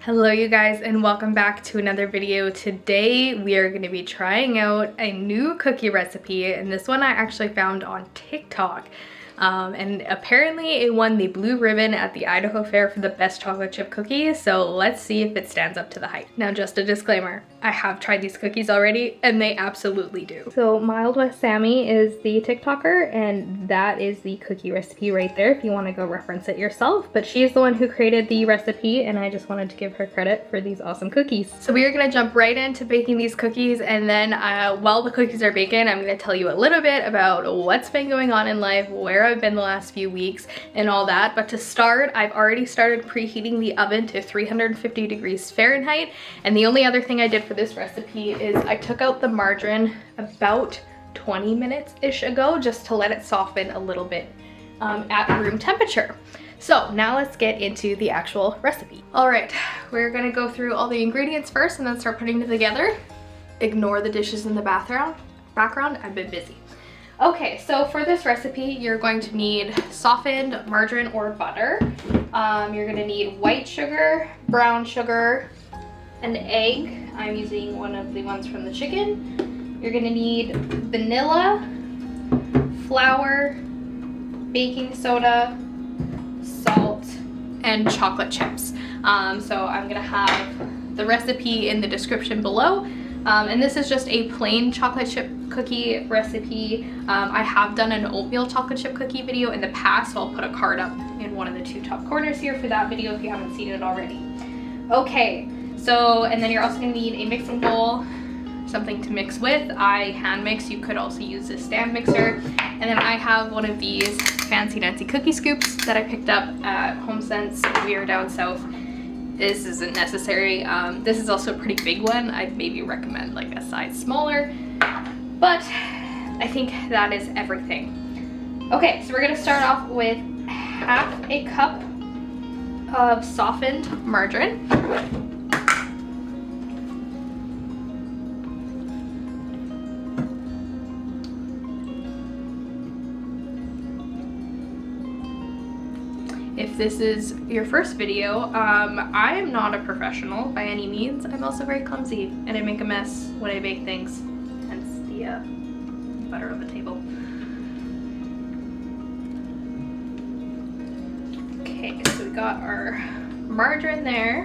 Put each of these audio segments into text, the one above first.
Hello you guys, and welcome back to another video. Today we are going to be trying out a new cookie recipe, and this one I actually found on TikTok. And apparently it won the blue ribbon at the Idaho Fair for the best chocolate chip cookie, so let's see if it stands up to the hype. Now, just a disclaimer, I have tried these cookies already and they absolutely do. So Mild West Sammy is the TikToker, and that is the cookie recipe right there if you want to go reference it yourself. But she is the one who created the recipe, and I just wanted to give her credit for these awesome cookies. So we are going to jump right into baking these cookies, and then while the cookies are baking, I'm going to tell you a little bit about what's been going on in life, where I've been the last few weeks and all that. But to start, I've already started preheating the oven to 350 degrees Fahrenheit, and the only other thing I did for this recipe is I took out the margarine about 20 minutes-ish ago just to let it soften a little bit at room temperature. So now let's get into the actual recipe. All right, we're gonna go through all the ingredients first and then start putting them together. Ignore the dishes in the background, I've been busy. Okay, so for this recipe, you're going to need softened margarine or butter. You're gonna need white sugar, brown sugar, an egg. I'm using one of the ones from the chicken. You're gonna need vanilla, flour, baking soda, salt, and chocolate chips. So I'm gonna have the recipe in the description below. And this is just a plain chocolate chip cookie recipe. I have done an oatmeal chocolate chip cookie video in the past, so I'll put a card up in one of the two top corners here for that video if you haven't seen it already. Okay, so, and then you're also gonna need a mixing bowl, something to mix with. I hand mix, you could also use a stand mixer. And then I have one of these fancy dancy cookie scoops that I picked up at Homesteading when we were down south. This isn't necessary. This is also a pretty big one. I'd maybe recommend like a size smaller, but I think that is everything. Okay, so we're gonna start off with half a cup of softened margarine. If this is your first video, I am not a professional by any means. I'm also very clumsy and I make a mess when I bake things, hence the butter on the table. Okay, so we got our margarine there.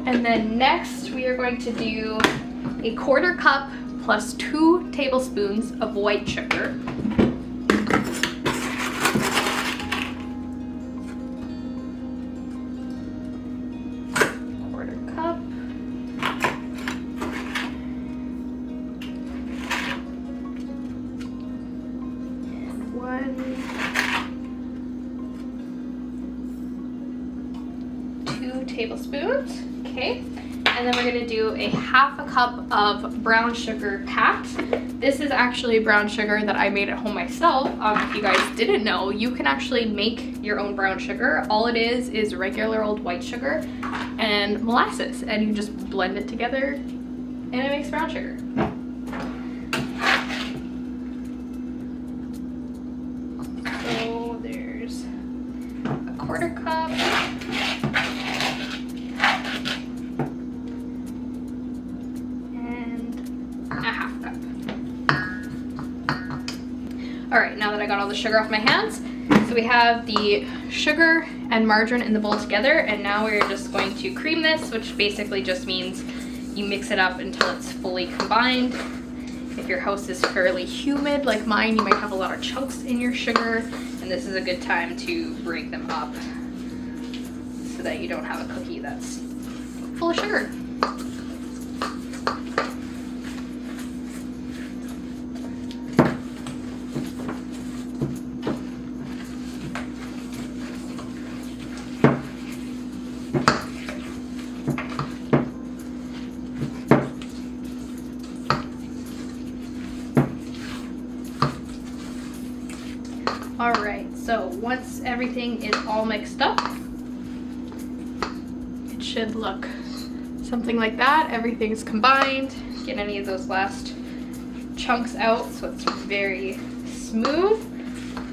And then next we are going to do a 1/4 cup plus 2 tablespoons of white sugar. Tablespoons, okay, and then we're going to do a ½ cup of brown sugar packed. This is actually brown sugar that I made at home myself. If you guys didn't know, you can actually make your own brown sugar. All it is regular old white sugar and molasses, and you just blend it together and it makes brown sugar. So there's a 1/4 cup. All right, now that I got all the sugar off my hands, so we have the sugar and margarine in the bowl together, and now we're just going to cream this, which basically just means you mix it up until it's fully combined. If your house is fairly humid like mine, you might have a lot of chunks in your sugar, and this is a good time to break them up so that you don't have a cookie that's full of sugar. All right, so once everything is all mixed up, it should look something like that. Everything's combined. Get any of those last chunks out so it's very smooth.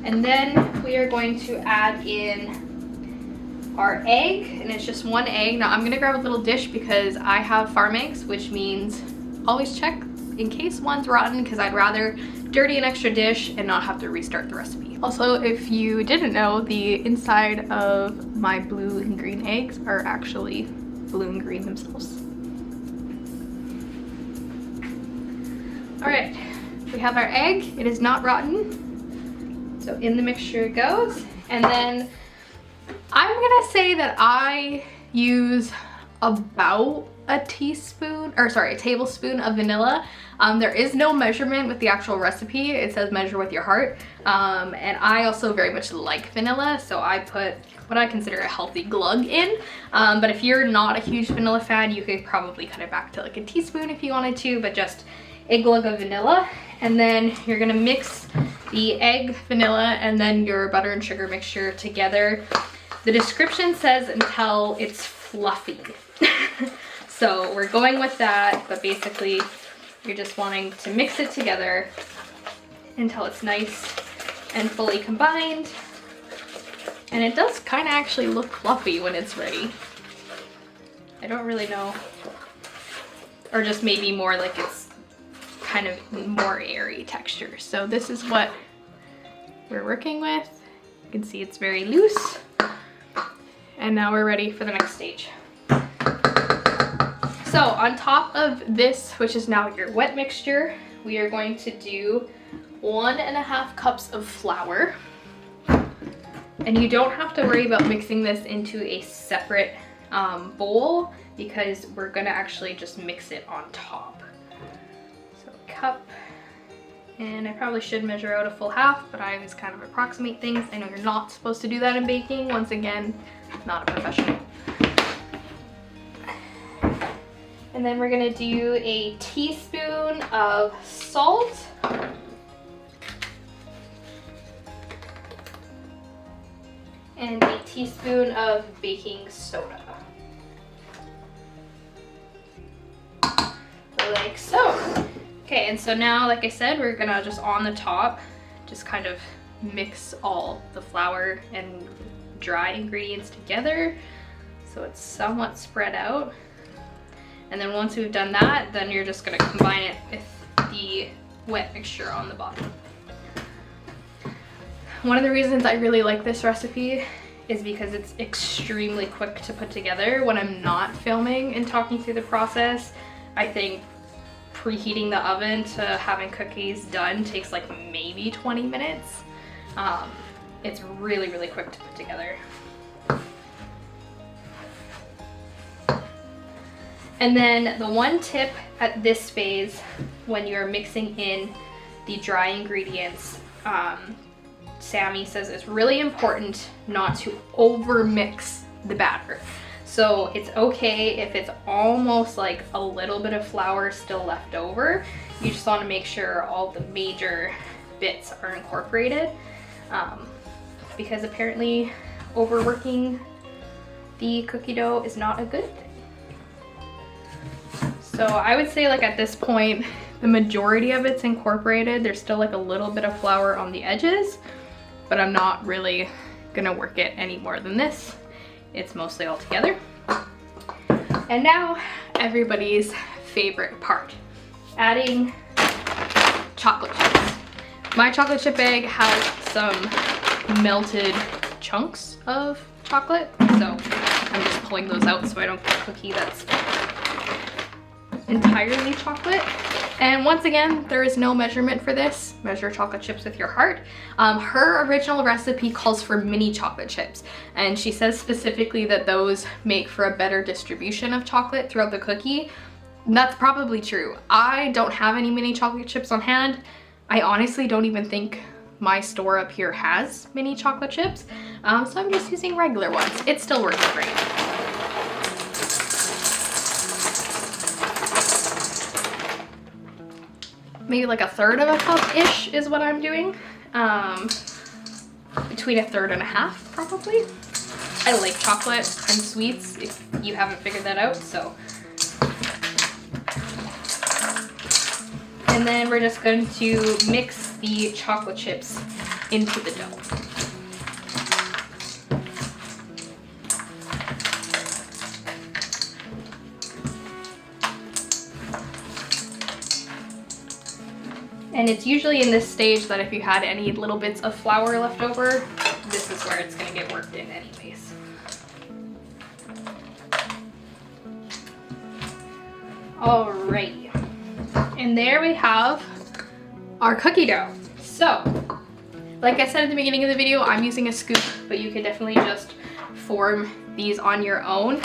And then we are going to add in our egg, and it's just 1 egg. Now I'm gonna grab a little dish because I have farm eggs, which means always check in case one's rotten, because I'd rather dirty an extra dish and not have to restart the recipe. Also, if you didn't know, the inside of my blue and green eggs are actually blue and green themselves. All right, we have our egg. It is not rotten. So in the mixture it goes. And then I'm gonna say that I use about a tablespoon of vanilla. There is no measurement with the actual recipe. It says measure with your heart. And I also very much like vanilla, so I put what I consider a healthy glug in. But if you're not a huge vanilla fan, you could probably cut it back to like a teaspoon if you wanted to, but just a glug of vanilla. And then you're gonna mix the egg, vanilla, and then your butter and sugar mixture together. The description says until it's fluffy. So we're going with that, but basically you're just wanting to mix it together until it's nice and fully combined. And it does kind of actually look fluffy when it's ready. I don't really know. Or just maybe more like it's kind of more airy texture. So this is what we're working with. You can see it's very loose. And now we're ready for the next stage. So on top of this, which is now your wet mixture, we are going to do 1.5 cups of flour. And you don't have to worry about mixing this into a separate bowl, because we're gonna actually just mix it on top. So a cup, and I probably should measure out a full half, but I always kind of approximate things. I know you're not supposed to do that in baking. Once again, not a professional. And then we're gonna do a teaspoon of salt. And a teaspoon of baking soda. Like so. Okay, and so now, like I said, we're gonna just on the top, just kind of mix all the flour and dry ingredients together so it's somewhat spread out. And then once we've done that, then you're just gonna combine it with the wet mixture on the bottom. One of the reasons I really like this recipe is because it's extremely quick to put together. When I'm not filming and talking through the process, I think preheating the oven to having cookies done takes like maybe 20 minutes. It's really, really quick to put together. And then the one tip at this phase when you're mixing in the dry ingredients, Sammy says it's really important not to over mix the batter. So it's okay if it's almost like a little bit of flour still left over. You just want to make sure all the major bits are incorporated, because apparently overworking the cookie dough is not a good thing. So I would say like at this point, the majority of it's incorporated. There's still like a little bit of flour on the edges, but I'm not really gonna work it any more than this. It's mostly all together. And now everybody's favorite part, adding chocolate chips. My chocolate chip egg has some melted chunks of chocolate, so I'm just pulling those out so I don't get a cookie that's entirely chocolate. And once again, there is no measurement for this. Measure chocolate chips with your heart. Her original recipe calls for mini chocolate chips, and she says specifically that those make for a better distribution of chocolate throughout the cookie. And that's probably true. I don't have any mini chocolate chips on hand. I honestly don't even think my store up here has mini chocolate chips, so I'm just using regular ones. It still works great. Maybe like 1/3 of a cup-ish is what I'm doing. Between 1/3 and 1/2, probably. I like chocolate and sweets, if you haven't figured that out, so. And then we're just going to mix the chocolate chips into the dough. And it's usually in this stage that if you had any little bits of flour left over, this is where it's gonna get worked in anyways. Alrighty. And there we have our cookie dough. So, like I said at the beginning of the video, I'm using a scoop, but you can definitely just form these on your own.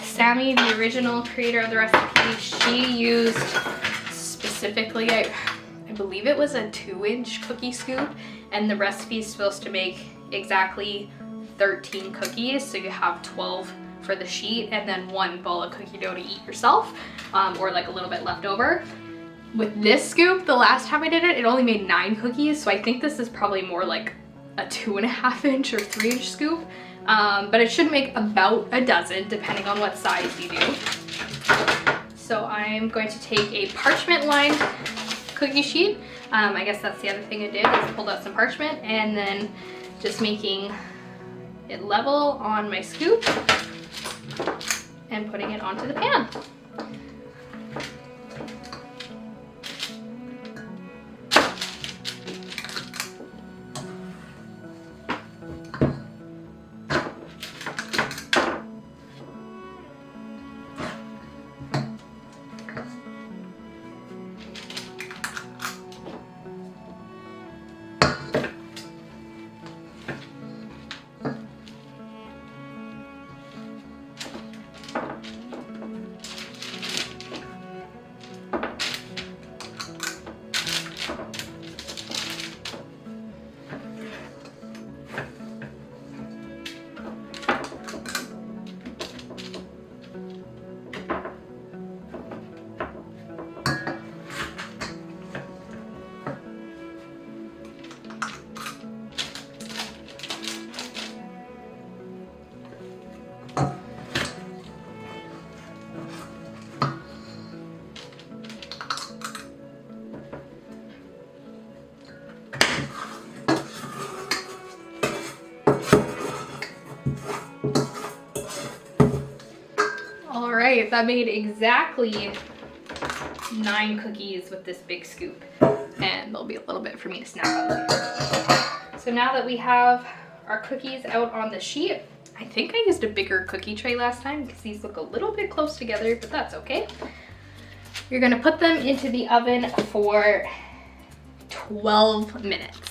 Sammy, the original creator of the recipe, she used specifically, I believe it was a 2-inch cookie scoop, and the recipe is supposed to make exactly 13 cookies, so you have 12 for the sheet and then 1 ball of cookie dough to eat yourself, or like a little bit left over. With this scoop, the last time I did it, it only made 9 cookies, so I think this is probably more like a 2.5-inch or 3-inch scoop, but it should make about a dozen depending on what size you do. So I'm going to take a parchment lined cookie sheet. I guess that's the other thing I did, is pulled out some parchment and then just making it level on my scoop and putting it onto the pan. Alright, that made exactly 9 cookies with this big scoop, and there'll be a little bit for me to snap out later. So now that we have our cookies out on the sheet, I think I used a bigger cookie tray last time because these look a little bit close together, but that's okay. You're gonna put them into the oven for 12 minutes.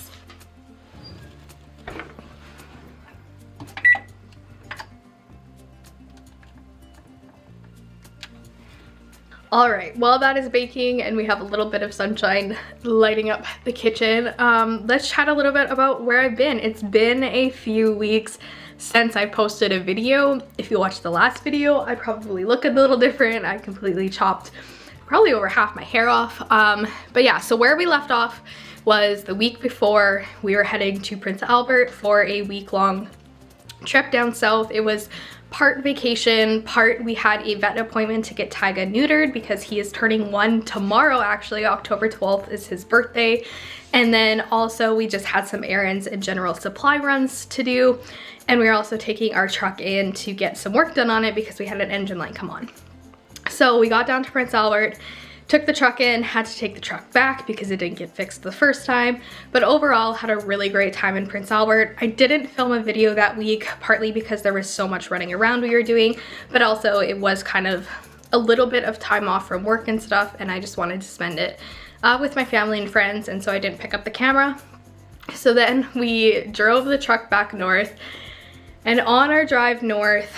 All right, while that is baking and we have a little bit of sunshine lighting up the kitchen, let's chat a little bit about where I've been. It's been a few weeks since I posted a video. If you watched the last video, I probably look a little different. I completely chopped probably over half my hair off. But yeah, so where we left off was the week before we were heading to Prince Albert for a week-long trip down south. It was part vacation, part we had a vet appointment to get Tyga neutered because he is turning 1 tomorrow. Actually, October 12th is his birthday. And then also we just had some errands and general supply runs to do. And we were also taking our truck in to get some work done on it because we had an engine light come on. So we got down to Prince Albert, took the truck in, had to take the truck back because it didn't get fixed the first time, but overall had a really great time in Prince Albert. I didn't film a video that week, partly because there was so much running around we were doing, but also it was kind of a little bit of time off from work and stuff, and I just wanted to spend it with my family and friends, and so I didn't pick up the camera. So then we drove the truck back north, and on our drive north,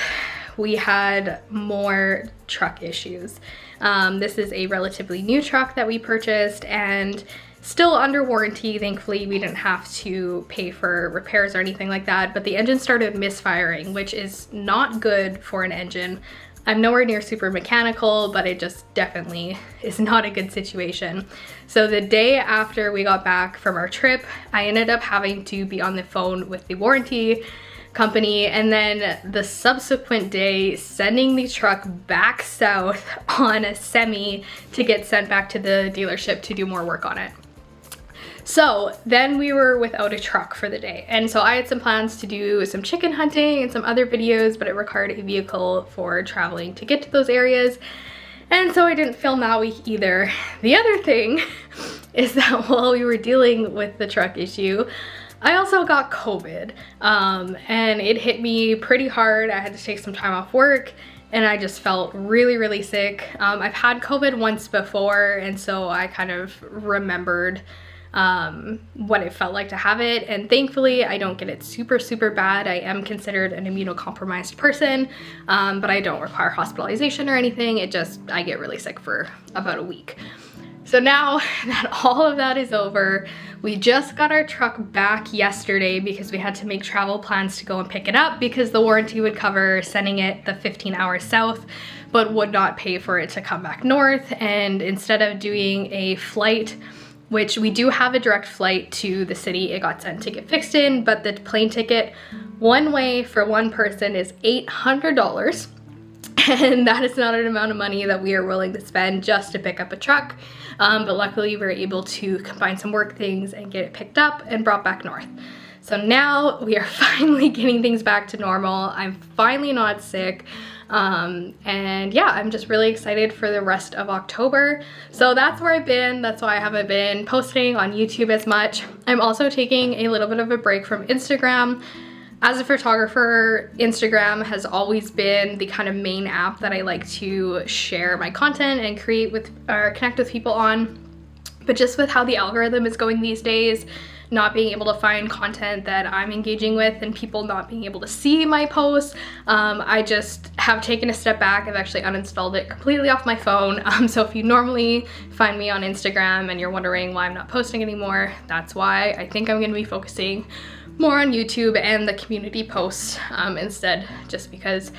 we had more truck issues. This is a relatively new truck that we purchased and still under warranty. Thankfully, we didn't have to pay for repairs or anything like that, but the engine started misfiring, which is not good for an engine. I'm nowhere near super mechanical, but it just definitely is not a good situation. So the day after we got back from our trip, I ended up having to be on the phone with the warranty company, and then the subsequent day sending the truck back south on a semi to get sent back to the dealership to do more work on it. So then we were without a truck for the day, and so I had some plans to do some chicken hunting and some other videos, but it required a vehicle for traveling to get to those areas. And so I didn't film that week either. The other thing is that while we were dealing with the truck issue, I also got COVID, and it hit me pretty hard. I had to take some time off work, and I just felt really, really sick. I've had COVID once before, and so I kind of remembered what it felt like to have it, and thankfully I don't get it super, super bad. I am considered an immunocompromised person, but I don't require hospitalization or anything. I get really sick for about a week. So now that all of that is over, we just got our truck back yesterday because we had to make travel plans to go and pick it up because the warranty would cover sending it the 15 hours south, but would not pay for it to come back north. And instead of doing a flight, which we do have a direct flight to the city it got sent to get fixed in, but the plane ticket one way for one person is $800. And that is not an amount of money that we are willing to spend just to pick up a truck. But luckily we were able to combine some work things and get it picked up and brought back north. So now we are finally getting things back to normal. I'm finally not sick. And yeah, I'm just really excited for the rest of October. So that's where I've been. That's why I haven't been posting on YouTube as much. I'm also taking a little bit of a break from Instagram. As a photographer, Instagram has always been the kind of main app that I like to share my content and create with or connect with people on. But just with how the algorithm is going these days, not being able to find content that I'm engaging with and people not being able to see my posts, I just have taken a step back. I've actually uninstalled it completely off my phone. So if you normally find me on Instagram and you're wondering why I'm not posting anymore, that's why. I think I'm gonna be focusing more on YouTube and the community posts instead, just because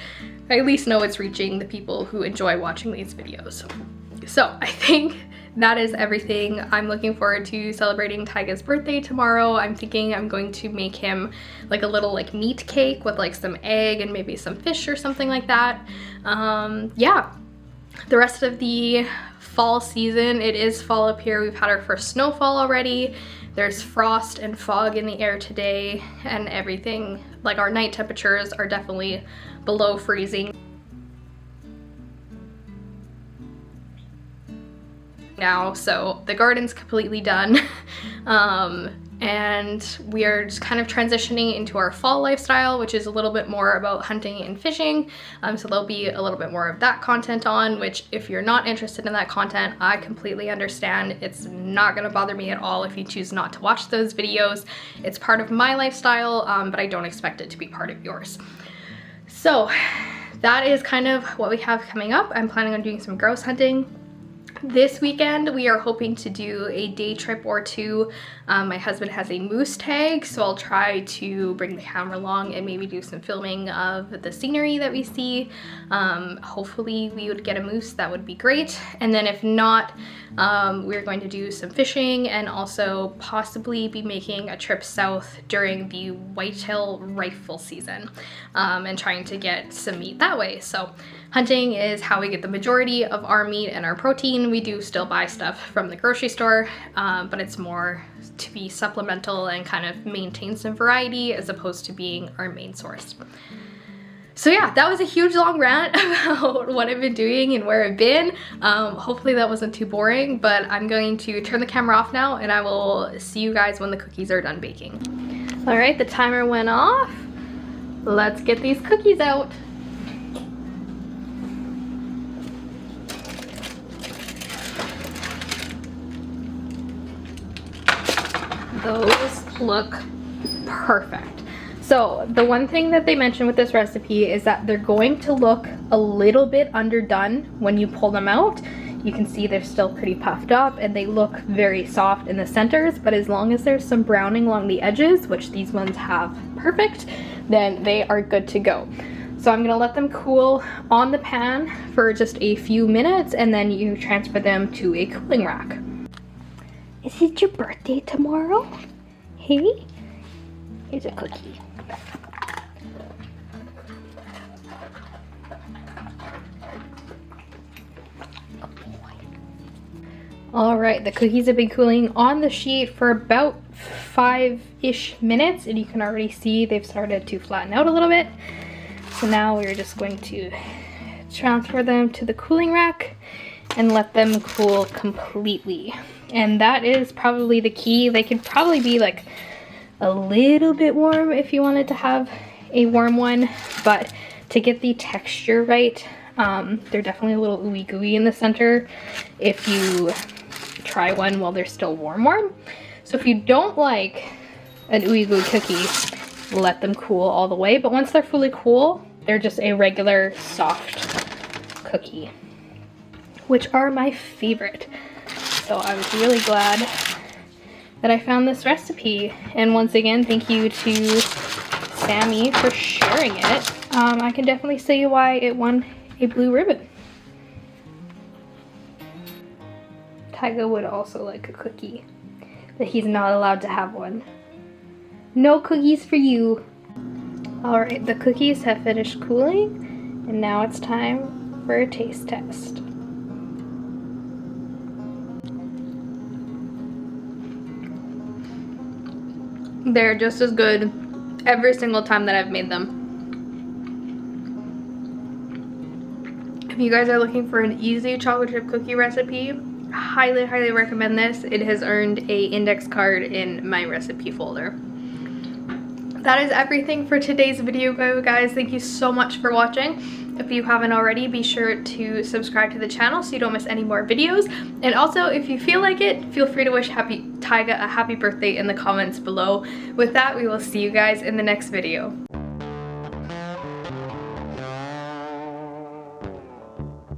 I at least know it's reaching the people who enjoy watching these videos. So I think that is everything. I'm looking forward to celebrating Tyga's birthday tomorrow. I'm thinking I'm going to make him like a little like meat cake with like some egg and maybe some fish or something like that. Yeah, the rest of the fall season, it is fall up here. We've had our first snowfall already. There's frost and fog in the air today, and everything, like our night temperatures are definitely below freezing now, so the garden's completely done. And we are just kind of transitioning into our fall lifestyle, which is a little bit more about hunting and fishing. So there'll be a little bit more of that content on, which if you're not interested in that content, I completely understand. It's not gonna bother me at all if you choose not to watch those videos. It's part of my lifestyle, but I don't expect it to be part of yours. So that is kind of what we have coming up. I'm planning on doing some grouse hunting. This weekend, we are hoping to do a day trip or two. My husband has a moose tag, so I'll try to bring the camera along and maybe do some filming of the scenery that we see. Hopefully we would get a moose, that would be great. And then if not, we're going to do some fishing and also possibly be making a trip south during the whitetail rifle season, and trying to get some meat that way. So hunting is how we get the majority of our meat and our protein. We do still buy stuff from the grocery store, but it's more to be supplemental and kind of maintain some variety as opposed to being our main source. So yeah, that was a huge long rant about what I've been doing and where I've been. Hopefully that wasn't too boring, but I'm going to turn the camera off now and I will see you guys when the cookies are done baking. All right, the timer went off. Let's get these cookies out. Those look perfect. So the one thing that they mentioned with this recipe is that they're going to look a little bit underdone when you pull them out. You can see they're still pretty puffed up and they look very soft in the centers, but as long as there's some browning along the edges, which these ones have perfect, then they are good to go. So I'm gonna let them cool on the pan for just a few minutes and then you transfer them to a cooling rack. Is it your birthday tomorrow? Hey, here's a cookie. All right, the cookies have been cooling on the sheet for about 5-ish minutes, and you can already see they've started to flatten out a little bit. So now we're just going to transfer them to the cooling rack and let them cool completely. And that is probably the key. They could probably be like a little bit warm if you wanted to have a warm one, but to get the texture right, they're definitely a little ooey gooey in the center if you try one while they're still warm. So if you don't like an ooey gooey cookie, let them cool all the way. But once they're fully cool, they're just a regular soft cookie, which are my favorite. So I was really glad that I found this recipe. And once again, thank you to Sammy for sharing it. I can definitely see why it won a blue ribbon. Tyga would also like a cookie, but he's not allowed to have one. No cookies for you. Alright, the cookies have finished cooling, and now it's time for a taste test. They're just as good every single time that I've made them. If you guys are looking for an easy chocolate chip cookie recipe, highly, highly recommend this. It has earned an index card in my recipe folder. That is everything for today's video, guys. Thank you so much for watching. If you haven't already, be sure to subscribe to the channel so you don't miss any more videos. And also, if you feel like it, feel free to wish Tyga a happy birthday in the comments below. With that, we will see you guys in the next video.